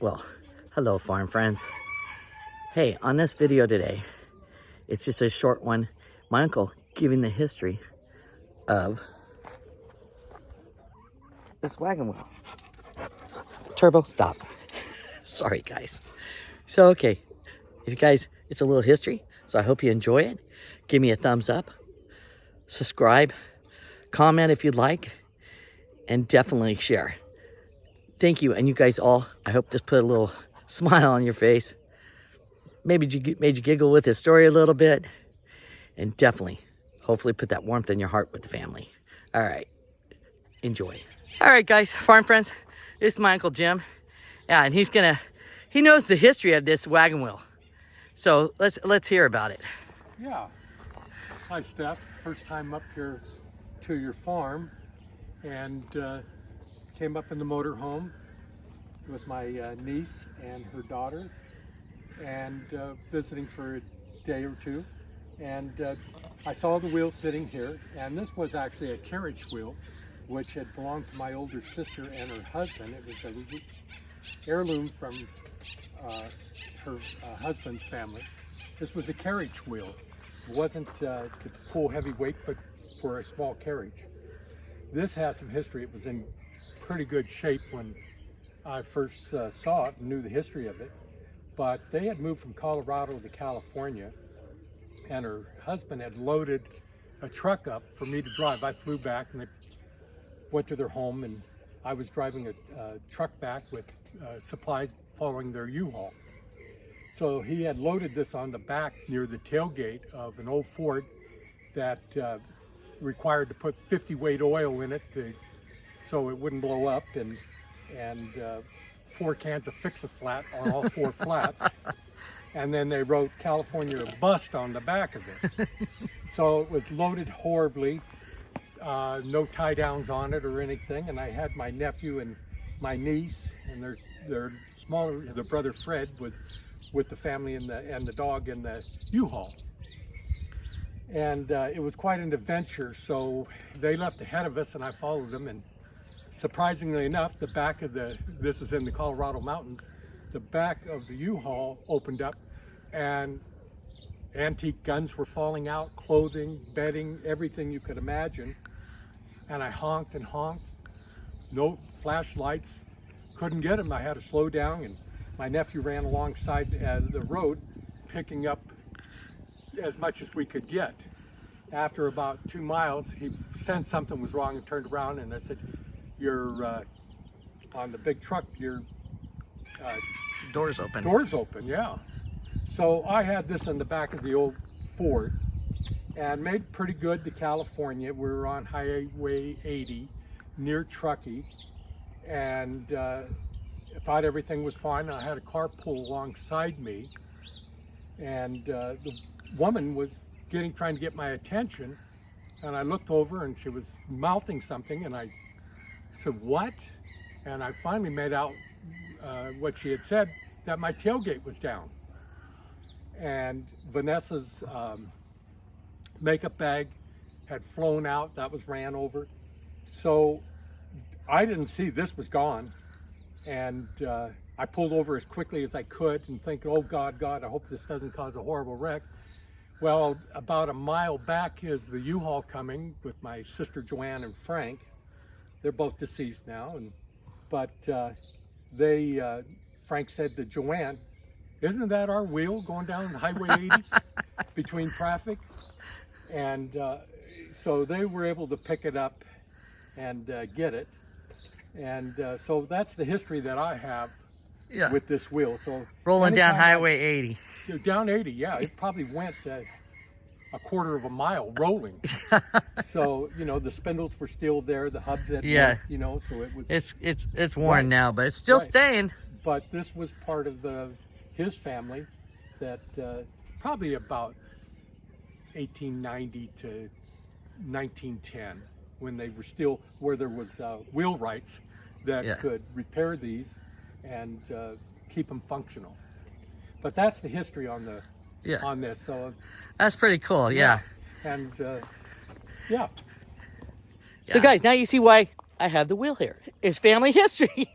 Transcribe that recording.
Well, hello farm friends. Hey, on this video today, it's just a short one. My uncle giving the history of this wagon wheel. Turbo, stop. Sorry guys. So okay, you guys, it's a little history, so I hope you enjoy it. Give me a thumbs up, subscribe, comment if you'd like, and definitely share. Thank you, and you guys all, I hope this put a little smile on your face. Maybe made you giggle with this story a little bit, and definitely, hopefully put that warmth in your heart with the family. All right, enjoy. All right, guys, farm friends, this is my Uncle Jim. Yeah, and he knows the history of this wagon wheel. So let's hear about it. Yeah. Hi, Steph. First time up here to your farm, and came up in the motorhome with my niece and her daughter, and visiting for a day or two. And I saw the wheel sitting here, and this was actually a carriage wheel, which had belonged to my older sister and her husband. It was an heirloom from her husband's family. This was a carriage wheel. It wasn't to pull heavy weight, but for a small carriage. This has some history. It was in pretty good shape when I first saw it and knew the history of it. But they had moved from Colorado to California, and her husband had loaded a truck up for me to drive. I flew back, and they went to their home, and I was driving a truck back with supplies following their U-Haul. So he had loaded this on the back near the tailgate of an old Ford that required to put 50 weight oil in it so it wouldn't blow up, and 4 cans of Fix-A-Flat on all 4 flats. And then they wrote California Bust on the back of it. So it was loaded horribly, no tie downs on it or anything. And I had my nephew and my niece and their brother Fred was with the family and the dog in the U-Haul. And it was quite an adventure. So they left ahead of us and I followed them, and surprisingly enough, the back of this is in the Colorado mountains, the back of the U-Haul opened up and antique guns were falling out, clothing, bedding, everything you could imagine. And I honked and honked, no flashlights, couldn't get them. I had to slow down, and my nephew ran alongside the road, picking up as much as we could get. After about 2 miles, he sensed something was wrong and turned around, and I said, "You're on the big truck, your Doors open. Doors open, yeah." So I had this in the back of the old Ford and made pretty good to California. We were on Highway 80 near Truckee, and thought everything was fine. I had a car pull alongside me, and the woman was trying to get my attention, and I looked over and she was mouthing something, and I said, "What?" And I finally made out what she had said, that my tailgate was down. And Vanessa's makeup bag had flown out, that was ran over. So I didn't see this was gone. And I pulled over as quickly as I could and thinking, "Oh God, I hope this doesn't cause a horrible wreck." Well, about a mile back is the U-Haul coming with my sister Joanne and Frank. They're both deceased now, but Frank said to Joanne, "Isn't that our wheel going down Highway 80 between traffic?" And so they were able to pick it up and get it. And so that's the history that I have with this wheel. So rolling down Highway 80. Down 80, yeah. It probably went a quarter of a mile rolling. So, the spindles were still there, the hubs had went, so it was... It's worn now, but it's still staying. But this was part of his family that probably about 1890 to 1910, when they were still, where there was wheelwrights that could repair these and keep them functional. But that's the history on this. So that's pretty cool. Yeah. And So guys, now you see why I have the wheel here. It's family history.